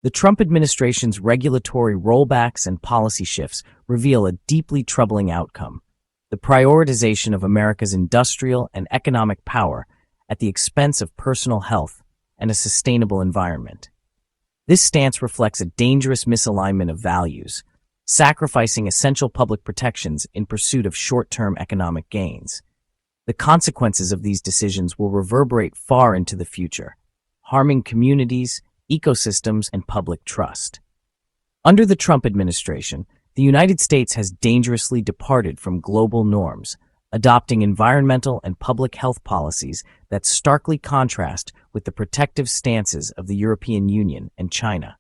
The Trump administration's regulatory rollbacks and policy shifts reveal a deeply troubling outcome: the prioritization of America's industrial and economic power at the expense of personal health and a sustainable environment. This stance reflects a dangerous misalignment of values, sacrificing essential public protections in pursuit of short-term economic gains. The consequences of these decisions will reverberate far into the future, harming communities, ecosystems, and public trust. Under the Trump administration, the United States has dangerously departed from global norms, adopting environmental and public health policies that starkly contrast with the protective stances of the European Union and China.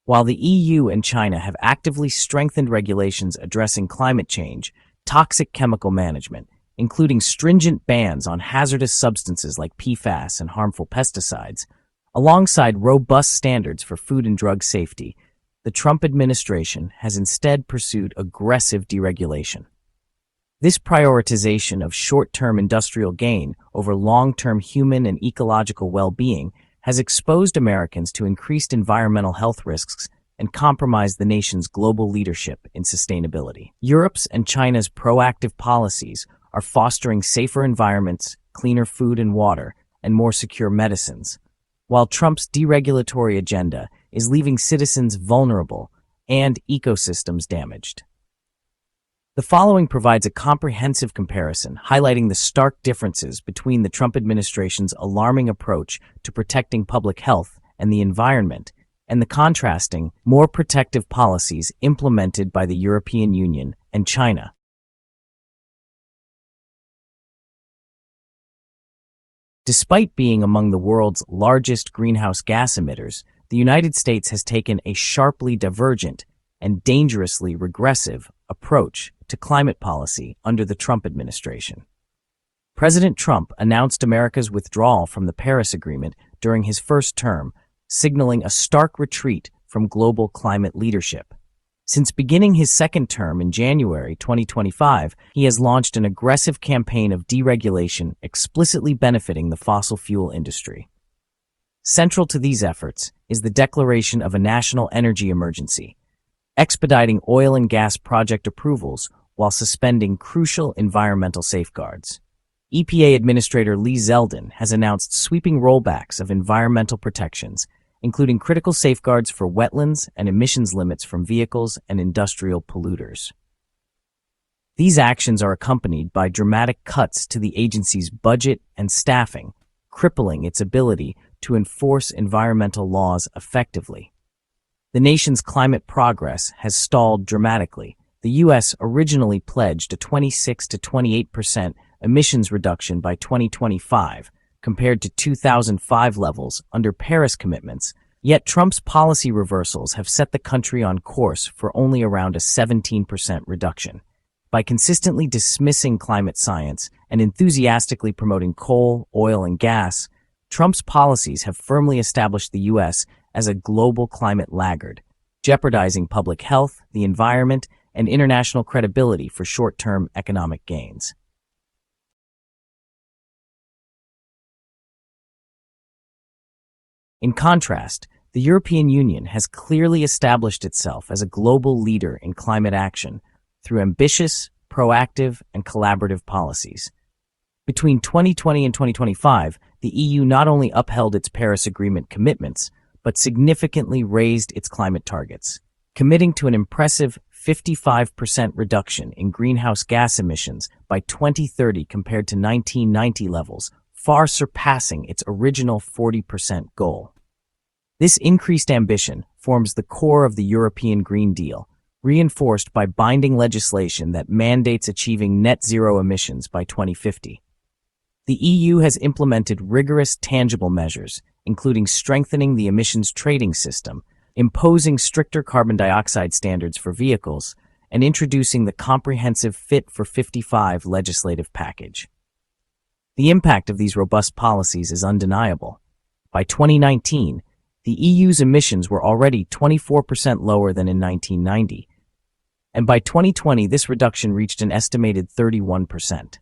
While the EU and China have actively strengthened regulations addressing climate change, toxic chemical management, including stringent bans on hazardous substances like PFAS and harmful pesticides, alongside robust standards for food and drug safety, the Trump administration has instead pursued aggressive deregulation. This prioritization of short-term industrial gain over long-term human and ecological well-being has exposed Americans to increased environmental health risks and compromised the nation's global leadership in sustainability. Europe's and China's proactive policies are fostering safer environments, cleaner food and water, and more secure medicines, while Trump's deregulatory agenda is leaving citizens vulnerable and ecosystems damaged. The following provides a comprehensive comparison highlighting the stark differences between the Trump administration's alarming approach to protecting public health and the environment and the contrasting, more protective policies implemented by the European Union and China. Despite being among the world's largest greenhouse gas emitters, the United States has taken a sharply divergent and dangerously regressive approach to climate policy under the Trump administration. President Trump announced America's withdrawal from the Paris Agreement during his first term, signaling a stark retreat from global climate leadership. Since beginning his second term in January 2025, he has launched an aggressive campaign of deregulation explicitly benefiting the fossil fuel industry. Central to these efforts is the declaration of a national energy emergency, expediting oil and gas project approvals while suspending crucial environmental safeguards. EPA Administrator Lee Zeldin has announced sweeping rollbacks of environmental protections, including critical safeguards for wetlands and emissions limits from vehicles and industrial polluters. These actions are accompanied by dramatic cuts to the agency's budget and staffing, crippling its ability to enforce environmental laws effectively. The nation's climate progress has stalled dramatically. The U.S. originally pledged a 26 to 28% emissions reduction by 2025, compared to 2005 levels under Paris commitments, yet Trump's policy reversals have set the country on course for only around a 17% reduction. By consistently dismissing climate science and enthusiastically promoting coal, oil, and gas, Trump's policies have firmly established the U.S. as a global climate laggard, jeopardizing public health, the environment, and international credibility for short-term economic gains. In contrast, the European Union has clearly established itself as a global leader in climate action through ambitious, proactive, and collaborative policies. Between 2020 and 2025, the EU not only upheld its Paris Agreement commitments, but significantly raised its climate targets, committing to an impressive 55% reduction in greenhouse gas emissions by 2030 compared to 1990 levels, far surpassing its original 40% goal. This increased ambition forms the core of the European Green Deal, reinforced by binding legislation that mandates achieving net zero emissions by 2050. The EU has implemented rigorous tangible measures, including strengthening the emissions trading system, imposing stricter carbon dioxide standards for vehicles, and introducing the comprehensive Fit for 55 legislative package. The impact of these robust policies is undeniable. By 2019, the EU's emissions were already 24% lower than in 1990, and by 2020 this reduction reached an estimated 31%.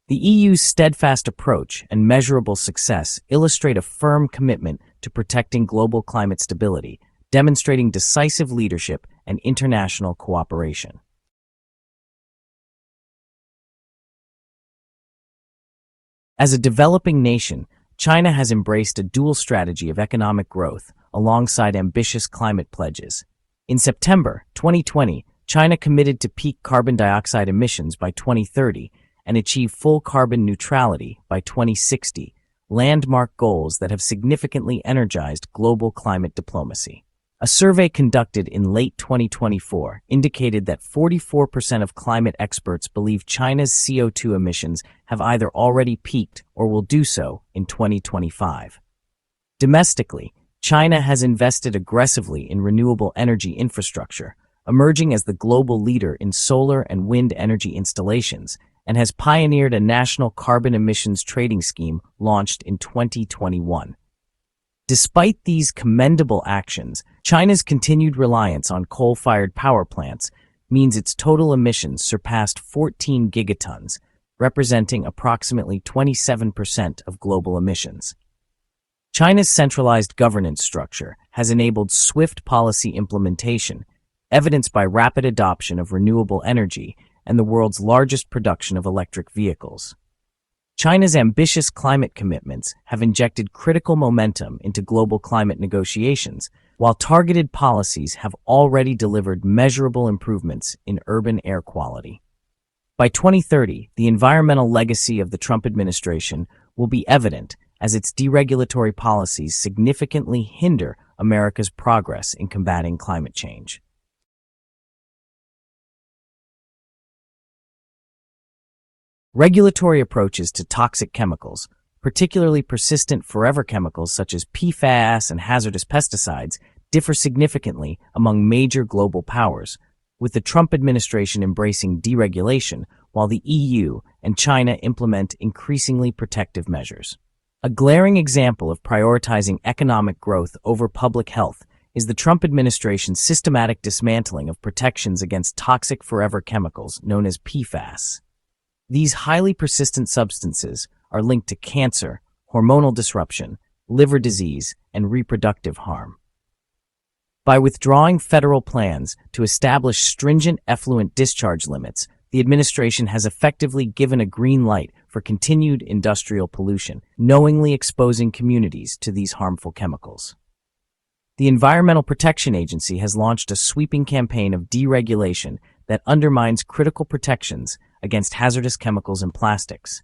The EU's steadfast approach and measurable success illustrate a firm commitment to protecting global climate stability, demonstrating decisive leadership and international cooperation. As a developing nation, China has embraced a dual strategy of economic growth alongside ambitious climate pledges. In September 2020, China committed to peak carbon dioxide emissions by 2030 and achieve full carbon neutrality by 2060, landmark goals that have significantly energized global climate diplomacy. A survey conducted in late 2024 indicated that 44% of climate experts believe China's CO2 emissions have either already peaked or will do so in 2025. Domestically, China has invested aggressively in renewable energy infrastructure, emerging as the global leader in solar and wind energy installations, and has pioneered a national carbon emissions trading scheme launched in 2021. Despite these commendable actions, China's continued reliance on coal-fired power plants means its total emissions surpassed 14 gigatons, representing approximately 27% of global emissions. China's centralized governance structure has enabled swift policy implementation, evidenced by rapid adoption of renewable energy and the world's largest production of electric vehicles. China's ambitious climate commitments have injected critical momentum into global climate negotiations, while targeted policies have already delivered measurable improvements in urban air quality. By 2030, the environmental legacy of the Trump administration will be evident as its deregulatory policies significantly hinder America's progress in combating climate change. Regulatory approaches to toxic chemicals, particularly persistent forever chemicals such as PFAS and hazardous pesticides, differ significantly among major global powers, with the Trump administration embracing deregulation while the EU and China implement increasingly protective measures. A glaring example of prioritizing economic growth over public health is the Trump administration's systematic dismantling of protections against toxic forever chemicals known as PFAS. These highly persistent substances are linked to cancer, hormonal disruption, liver disease, and reproductive harm. By withdrawing federal plans to establish stringent effluent discharge limits, the administration has effectively given a green light for continued industrial pollution, knowingly exposing communities to these harmful chemicals. The Environmental Protection Agency has launched a sweeping campaign of deregulation that undermines critical protections against hazardous chemicals and plastics.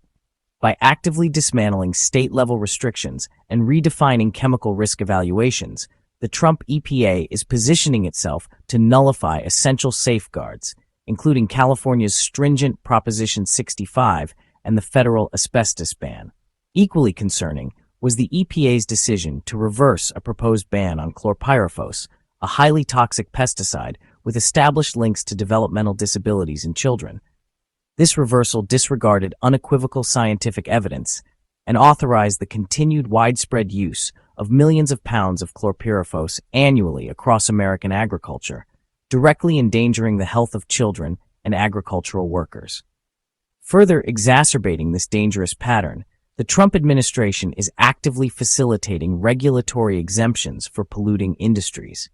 By actively dismantling state-level restrictions and redefining chemical risk evaluations, the Trump EPA is positioning itself to nullify essential safeguards, including California's stringent Proposition 65 and the federal asbestos ban. Equally concerning was the EPA's decision to reverse a proposed ban on chlorpyrifos, a highly toxic pesticide with established links to developmental disabilities in children. This reversal disregarded unequivocal scientific evidence and authorized the continued widespread use of millions of pounds of chlorpyrifos annually across American agriculture, directly endangering the health of children and agricultural workers. Further exacerbating this dangerous pattern, the Trump administration is actively facilitating regulatory exemptions for polluting industries.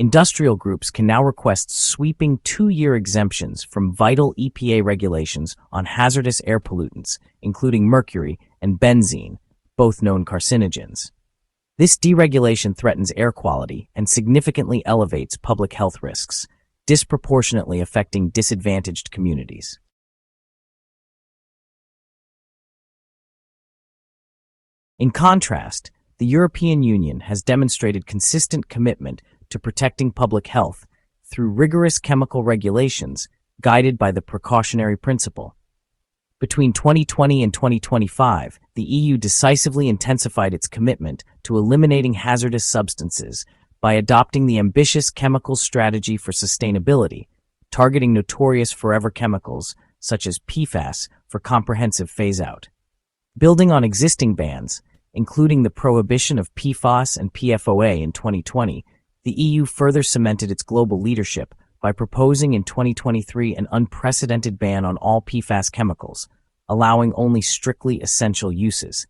Industrial groups can now request sweeping 2-year exemptions from vital EPA regulations on hazardous air pollutants, including mercury and benzene, both known carcinogens. This deregulation threatens air quality and significantly elevates public health risks, disproportionately affecting disadvantaged communities. In contrast, the European Union has demonstrated consistent commitment to protecting public health through rigorous chemical regulations guided by the precautionary principle. Between 2020 and 2025, the EU decisively intensified its commitment to eliminating hazardous substances by adopting the ambitious chemical strategy for sustainability, targeting notorious forever chemicals such as PFAS for comprehensive phase-out. Building on existing bans, including the prohibition of PFOS and PFOA in 2020, the EU further cemented its global leadership by proposing in 2023 an unprecedented ban on all PFAS chemicals, allowing only strictly essential uses.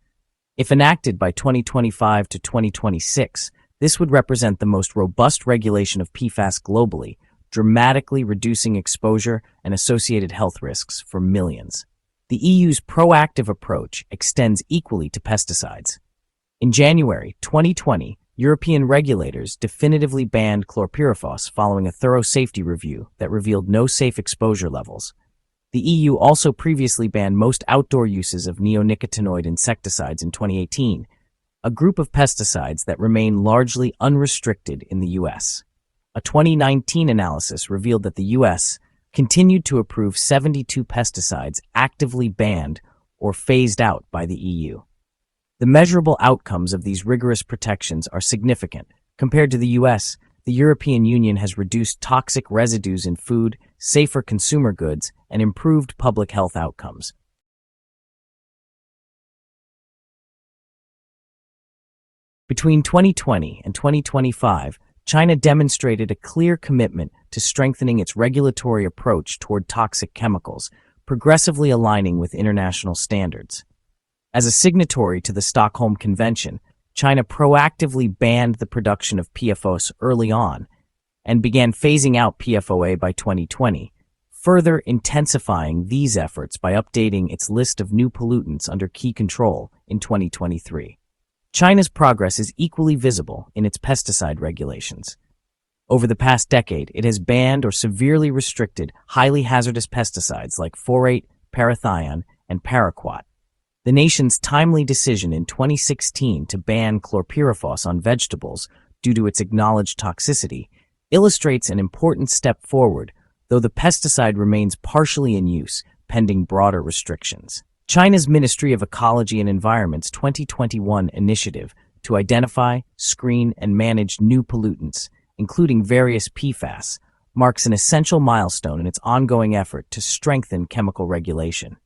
If enacted by 2025 to 2026, This would represent the most robust regulation of PFAS globally, dramatically reducing exposure and associated health risks for millions. The EU's proactive approach extends equally to pesticides. In January 2020, European regulators definitively banned chlorpyrifos following a thorough safety review that revealed no safe exposure levels. The EU also previously banned most outdoor uses of neonicotinoid insecticides in 2018, a group of pesticides that remain largely unrestricted in the US. A 2019 analysis revealed that the US continued to approve 72 pesticides actively banned or phased out by the EU. The measurable outcomes of these rigorous protections are significant. Compared to the US, the European Union has reduced toxic residues in food, safer consumer goods, and improved public health outcomes. Between 2020 and 2025, China demonstrated a clear commitment to strengthening its regulatory approach toward toxic chemicals, progressively aligning with international standards. As a signatory to the Stockholm Convention, China proactively banned the production of PFOS early on and began phasing out PFOA by 2020, further intensifying these efforts by updating its list of new pollutants under key control in 2023. China's progress is equally visible in its pesticide regulations. Over the past decade, it has banned or severely restricted highly hazardous pesticides like phorate, parathion, and paraquat. The nation's timely decision in 2016 to ban chlorpyrifos on vegetables due to its acknowledged toxicity illustrates an important step forward, though the pesticide remains partially in use, pending broader restrictions. China's Ministry of Ecology and Environment's 2021 initiative to identify, screen, and manage new pollutants, including various PFAS, marks an essential milestone in its ongoing effort to strengthen chemical regulation.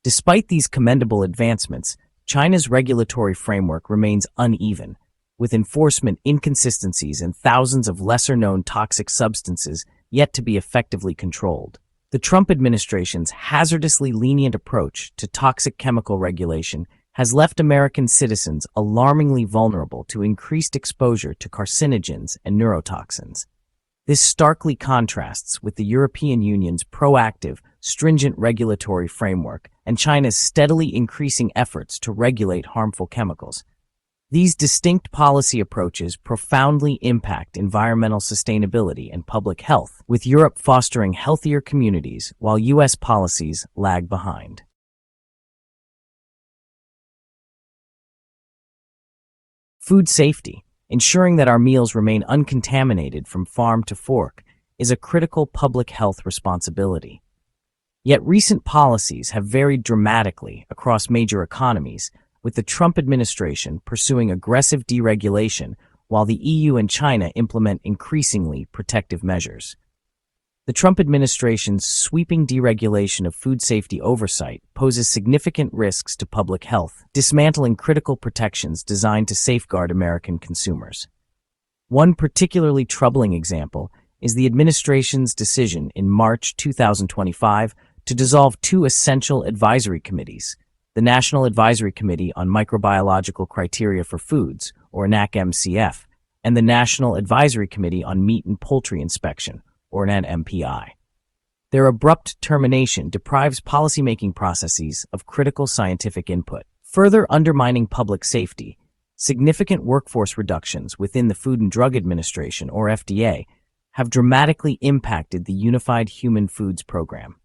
Despite these commendable advancements, China's regulatory framework remains uneven, with enforcement inconsistencies and thousands of lesser-known toxic substances yet to be effectively controlled. The Trump administration's hazardously lenient approach to toxic chemical regulation has left American citizens alarmingly vulnerable to increased exposure to carcinogens and neurotoxins. This starkly contrasts with the European Union's proactive, stringent regulatory framework and China's steadily increasing efforts to regulate harmful chemicals. These distinct policy approaches profoundly impact environmental sustainability and public health, with Europe fostering healthier communities while U.S. policies lag behind. Food safety, ensuring that our meals remain uncontaminated from farm to fork, is a critical public health responsibility. Yet recent policies have varied dramatically across major economies, with the Trump administration pursuing aggressive deregulation while the EU and China implement increasingly protective measures. The Trump administration's sweeping deregulation of food safety oversight poses significant risks to public health, dismantling critical protections designed to safeguard American consumers. One particularly troubling example is the administration's decision in March 2025 to dissolve two essential advisory committees, the National Advisory Committee on Microbiological Criteria for Foods, or NACMCF, and the National Advisory Committee on Meat and Poultry Inspection, or NMPI. Their abrupt termination deprives policymaking processes of critical scientific input, further undermining public safety. Significant workforce reductions within the Food and Drug Administration, or FDA, have dramatically impacted the Unified Human Foods Program.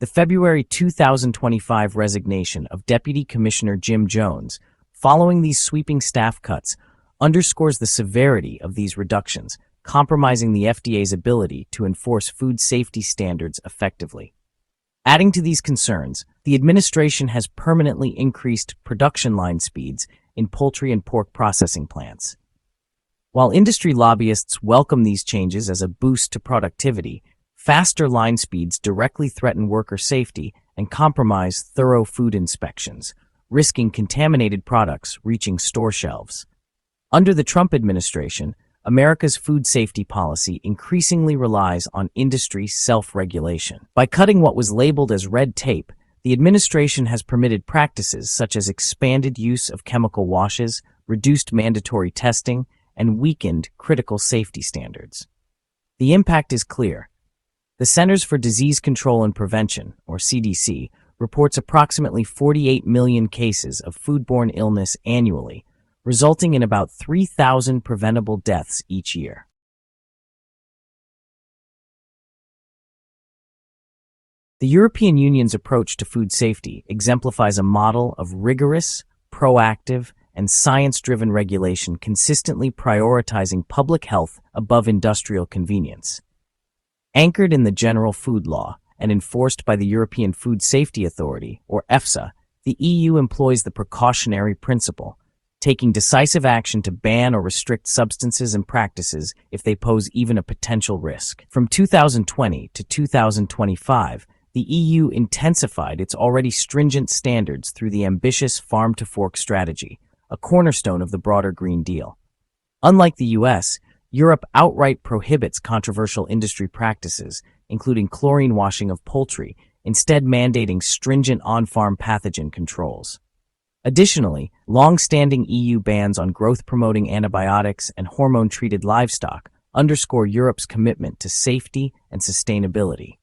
The February 2025 resignation of Deputy Commissioner Jim Jones, following these sweeping staff cuts, underscores the severity of these reductions, compromising the FDA's ability to enforce food safety standards effectively. Adding to these concerns, the administration has permanently increased production line speeds in poultry and pork processing plants. While industry lobbyists welcome these changes as a boost to productivity, faster line speeds directly threaten worker safety and compromise thorough food inspections, risking contaminated products reaching store shelves. Under the Trump administration, America's food safety policy increasingly relies on industry self-regulation. By cutting what was labeled as red tape, the administration has permitted practices such as expanded use of chemical washes, reduced mandatory testing, and weakened critical safety standards. The impact is clear. The Centers for Disease Control and Prevention, or CDC, reports approximately 48 million cases of foodborne illness annually, resulting in about 3,000 preventable deaths each year. The European Union's approach to food safety exemplifies a model of rigorous, proactive, and science-driven regulation consistently prioritizing public health above industrial convenience. Anchored in the General Food Law and enforced by the European Food Safety Authority, or EFSA, the EU employs the precautionary principle, taking decisive action to ban or restrict substances and practices if they pose even a potential risk. From 2020 to 2025, the EU intensified its already stringent standards through the ambitious farm-to-fork strategy, a cornerstone of the broader Green Deal. Unlike the US, Europe outright prohibits controversial industry practices, including chlorine washing of poultry, instead mandating stringent on-farm pathogen controls. Additionally, long-standing EU bans on growth-promoting antibiotics and hormone-treated livestock underscore Europe's commitment to safety and sustainability.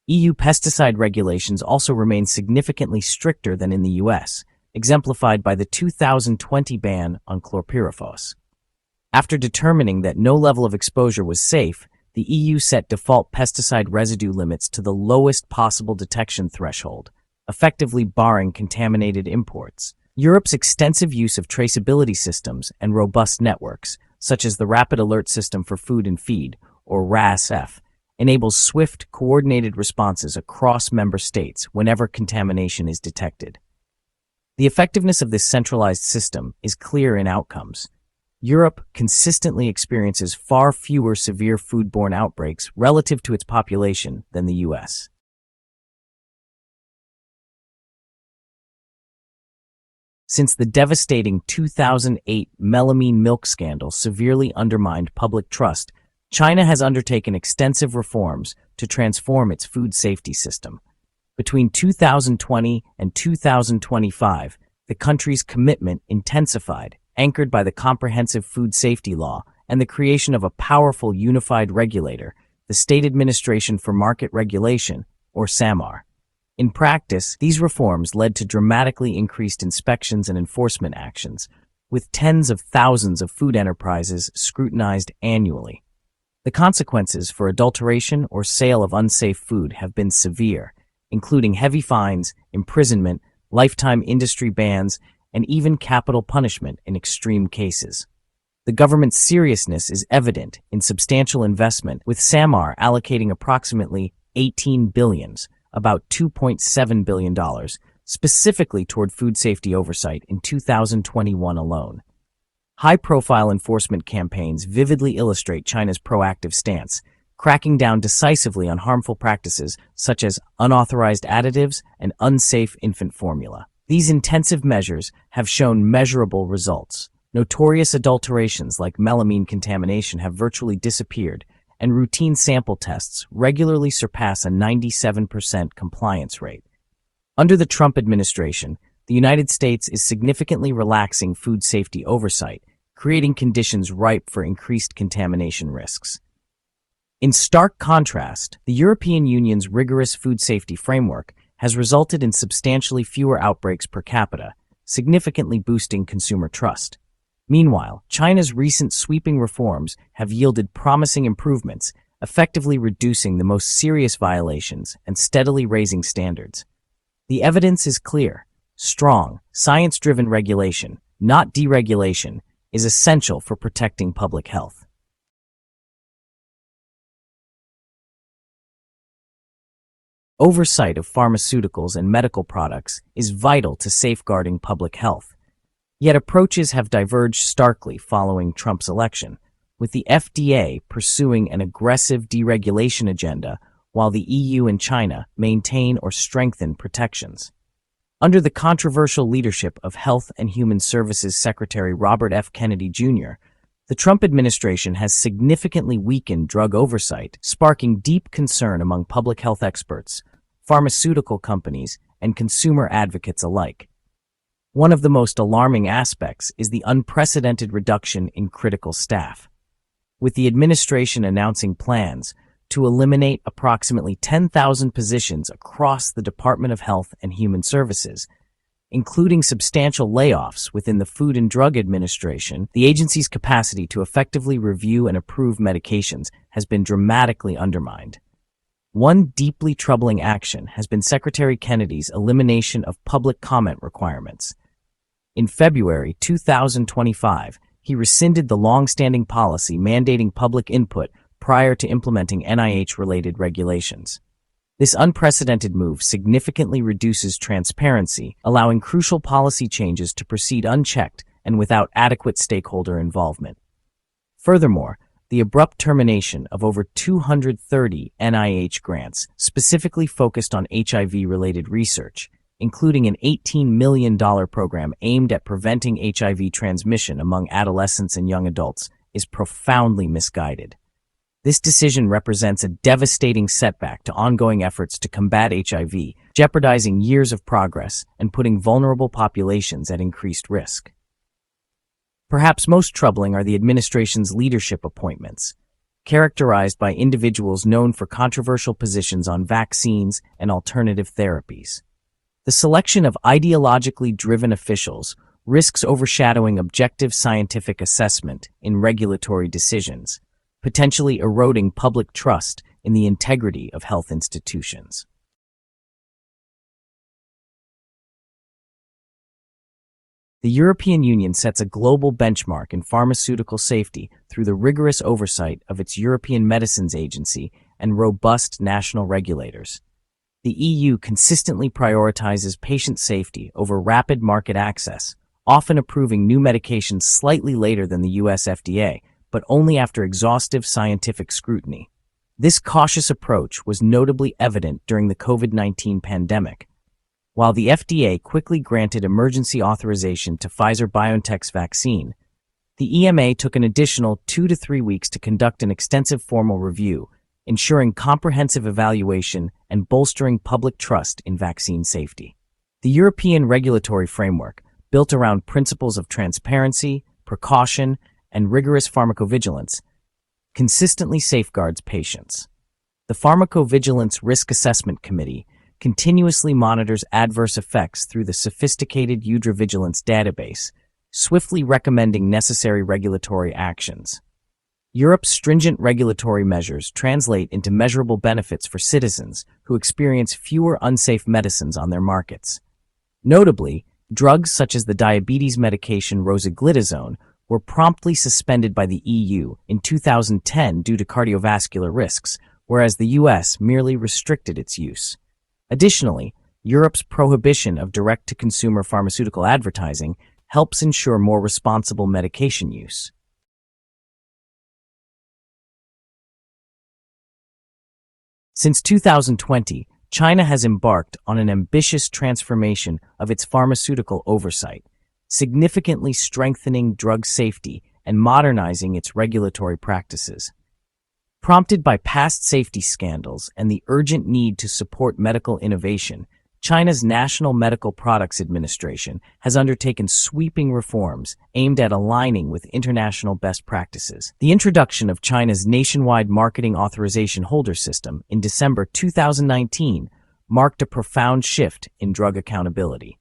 EU pesticide regulations also remain significantly stricter than in the US, exemplified by the 2020 ban on chlorpyrifos. After determining that no level of exposure was safe, the EU set default pesticide residue limits to the lowest possible detection threshold, effectively barring contaminated imports. Europe's extensive use of traceability systems and robust networks, such as the Rapid Alert System for Food and Feed, or RASF, enables swift, coordinated responses across member states whenever contamination is detected. The effectiveness of this centralized system is clear in outcomes. Europe consistently experiences far fewer severe foodborne outbreaks relative to its population than the US. Since the devastating 2008 melamine milk scandal severely undermined public trust, China has undertaken extensive reforms to transform its food safety system. Between 2020 and 2025, the country's commitment intensified, anchored by the Comprehensive Food Safety Law and the creation of a powerful unified regulator, the State Administration for Market Regulation, or SAMAR. In practice, these reforms led to dramatically increased inspections and enforcement actions, with tens of thousands of food enterprises scrutinized annually. The consequences for adulteration or sale of unsafe food have been severe, including heavy fines, imprisonment, lifetime industry bans, and even capital punishment in extreme cases. The government's seriousness is evident in substantial investment, with SAMAR allocating approximately $18 billion, about $2.7 billion, specifically toward food safety oversight in 2021 alone. High-profile enforcement campaigns vividly illustrate China's proactive stance, cracking down decisively on harmful practices such as unauthorized additives and unsafe infant formula. These intensive measures have shown measurable results. Notorious adulterations like melamine contamination have virtually disappeared, and routine sample tests regularly surpass a 97% compliance rate. Under the Trump administration, the United States is significantly relaxing food safety oversight, creating conditions ripe for increased contamination risks. In stark contrast, the European Union's rigorous food safety framework has resulted in substantially fewer outbreaks per capita, significantly boosting consumer trust. Meanwhile, China's recent sweeping reforms have yielded promising improvements, effectively reducing the most serious violations and steadily raising standards. The evidence is clear. Strong, science-driven regulation, not deregulation, is essential for protecting public health. Oversight of pharmaceuticals and medical products is vital to safeguarding public health. Yet approaches have diverged starkly following Trump's election, with the FDA pursuing an aggressive deregulation agenda while the EU and China maintain or strengthen protections. Under the controversial leadership of Health and Human Services Secretary Robert F. Kennedy Jr., the Trump administration has significantly weakened drug oversight, sparking deep concern among public health experts, pharmaceutical companies, and consumer advocates alike. One of the most alarming aspects is the unprecedented reduction in critical staff, with the administration announcing plans to eliminate approximately 10,000 positions across the Department of Health and Human Services, including substantial layoffs within the Food and Drug Administration. The agency's capacity to effectively review and approve medications has been dramatically undermined. One deeply troubling action has been Secretary Kennedy's elimination of public comment requirements. In February 2025, he rescinded the long-standing policy mandating public input prior to implementing NIH-related regulations. This unprecedented move significantly reduces transparency, allowing crucial policy changes to proceed unchecked and without adequate stakeholder involvement. Furthermore, the abrupt termination of over 230 NIH grants specifically focused on HIV-related research, including an $18 million program aimed at preventing HIV transmission among adolescents and young adults, is profoundly misguided. This decision represents a devastating setback to ongoing efforts to combat HIV, jeopardizing years of progress and putting vulnerable populations at increased risk. Perhaps most troubling are the administration's leadership appointments, characterized by individuals known for controversial positions on vaccines and alternative therapies. The selection of ideologically driven officials risks overshadowing objective scientific assessment in regulatory decisions, potentially eroding public trust in the integrity of health institutions. The European Union sets a global benchmark in pharmaceutical safety through the rigorous oversight of its European Medicines Agency and robust national regulators. The EU consistently prioritizes patient safety over rapid market access, often approving new medications slightly later than the US FDA, but only after exhaustive scientific scrutiny. This cautious approach was notably evident during the COVID-19 pandemic. While the FDA quickly granted emergency authorization to Pfizer-BioNTech's vaccine, the EMA took an additional 2 to 3 weeks to conduct an extensive formal review, ensuring comprehensive evaluation and bolstering public trust in vaccine safety. The European regulatory framework, built around principles of transparency, precaution, and rigorous pharmacovigilance, consistently safeguards patients. The Pharmacovigilance Risk Assessment Committee continuously monitors adverse effects through the sophisticated EudraVigilance database, swiftly recommending necessary regulatory actions. Europe's stringent regulatory measures translate into measurable benefits for citizens who experience fewer unsafe medicines on their markets. Notably, drugs such as the diabetes medication rosiglitazone were promptly suspended by the EU in 2010 due to cardiovascular risks, whereas the US merely restricted its use. Additionally, Europe's prohibition of direct-to-consumer pharmaceutical advertising helps ensure more responsible medication use. Since 2020, China has embarked on an ambitious transformation of its pharmaceutical oversight, significantly strengthening drug safety and modernizing its regulatory practices. Prompted by past safety scandals and the urgent need to support medical innovation, China's National Medical Products Administration has undertaken sweeping reforms aimed at aligning with international best practices. The introduction of China's nationwide marketing authorization holder system in December 2019 marked a profound shift in drug accountability.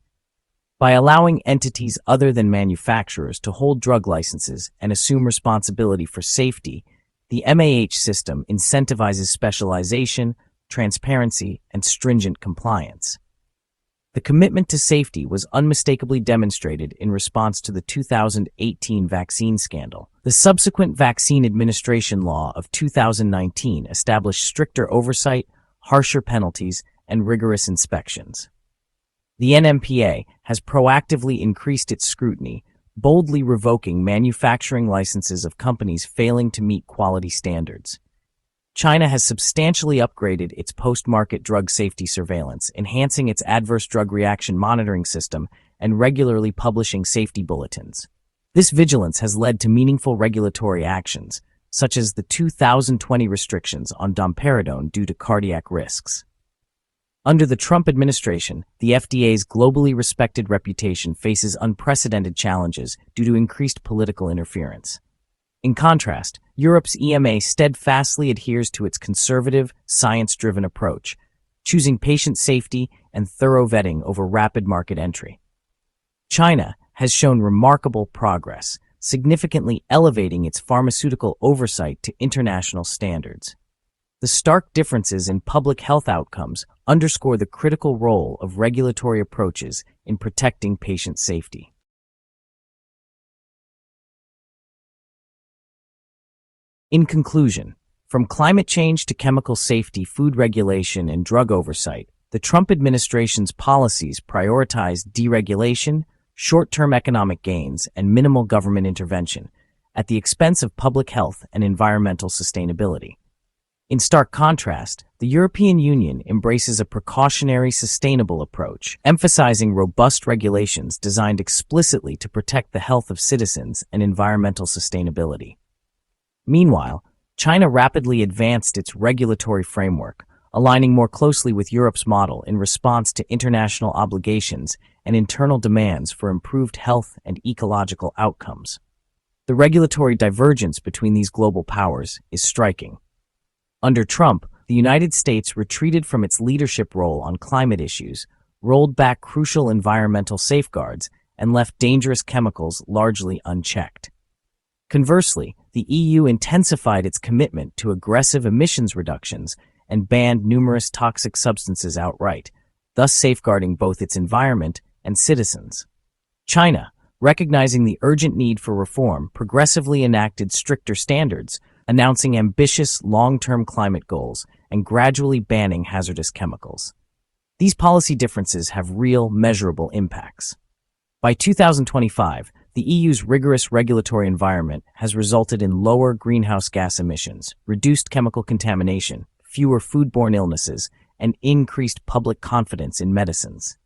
By allowing entities other than manufacturers to hold drug licenses and assume responsibility for safety, the MAH system incentivizes specialization, transparency, and stringent compliance. The commitment to safety was unmistakably demonstrated in response to the 2018 vaccine scandal. The subsequent Vaccine Administration Law of 2019 established stricter oversight, harsher penalties, and rigorous inspections. The NMPA has proactively increased its scrutiny, boldly revoking manufacturing licenses of companies failing to meet quality standards. China has substantially upgraded its post-market drug safety surveillance, enhancing its adverse drug reaction monitoring system and regularly publishing safety bulletins. This vigilance has led to meaningful regulatory actions, such as the 2020 restrictions on domperidone due to cardiac risks. Under the Trump administration, the FDA's globally respected reputation faces unprecedented challenges due to increased political interference. In contrast, Europe's EMA steadfastly adheres to its conservative, science-driven approach, choosing patient safety and thorough vetting over rapid market entry. China has shown remarkable progress, significantly elevating its pharmaceutical oversight to international standards. The stark differences in public health outcomes underscore the critical role of regulatory approaches in protecting patient safety. In conclusion, from climate change to chemical safety, food regulation, and drug oversight, the Trump administration's policies prioritize deregulation, short-term economic gains, and minimal government intervention at the expense of public health and environmental sustainability. In stark contrast, the European Union embraces a precautionary, sustainable approach, emphasizing robust regulations designed explicitly to protect the health of citizens and environmental sustainability. Meanwhile, China rapidly advanced its regulatory framework, aligning more closely with Europe's model in response to international obligations and internal demands for improved health and ecological outcomes. The regulatory divergence between these global powers is striking. Under Trump, the United States retreated from its leadership role on climate issues, rolled back crucial environmental safeguards, and left dangerous chemicals largely unchecked. Conversely, the EU intensified its commitment to aggressive emissions reductions and banned numerous toxic substances outright, thus safeguarding both its environment and citizens. China, recognizing the urgent need for reform, progressively enacted stricter standards, announcing ambitious long-term climate goals and gradually banning hazardous chemicals. These policy differences have real, measurable impacts. By 2025, the EU's rigorous regulatory environment has resulted in lower greenhouse gas emissions, reduced chemical contamination, fewer foodborne illnesses, and increased public confidence in medicines.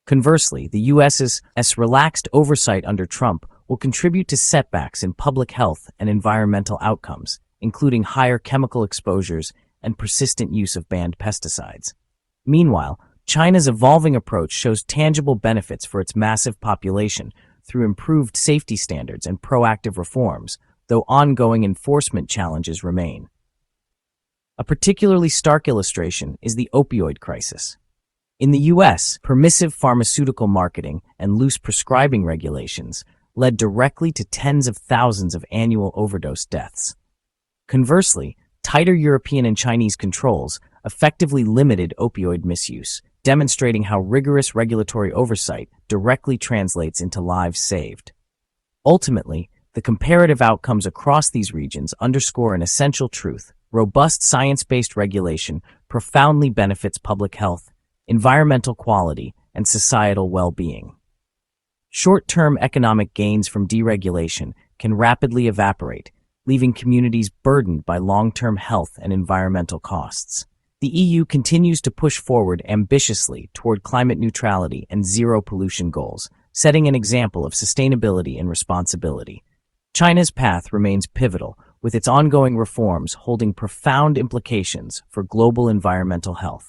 Conversely, the US's relaxed oversight under Trump will contribute to setbacks in public health and environmental outcomes, including higher chemical exposures and persistent use of banned pesticides. Meanwhile, China's evolving approach shows tangible benefits for its massive population through improved safety standards and proactive reforms, though ongoing enforcement challenges remain. A particularly stark illustration is the opioid crisis. In the U.S., permissive pharmaceutical marketing and loose prescribing regulations led directly to tens of thousands of annual overdose deaths. Conversely, tighter European and Chinese controls effectively limited opioid misuse, demonstrating how rigorous regulatory oversight directly translates into lives saved. Ultimately, the comparative outcomes across these regions underscore an essential truth: robust science-based regulation profoundly benefits public health, environmental quality, and societal well-being. Short-term economic gains from deregulation can rapidly evaporate, leaving communities burdened by long-term health and environmental costs. The EU continues to push forward ambitiously toward climate neutrality and zero pollution goals, setting an example of sustainability and responsibility. China's path remains pivotal, with its ongoing reforms holding profound implications for global environmental health.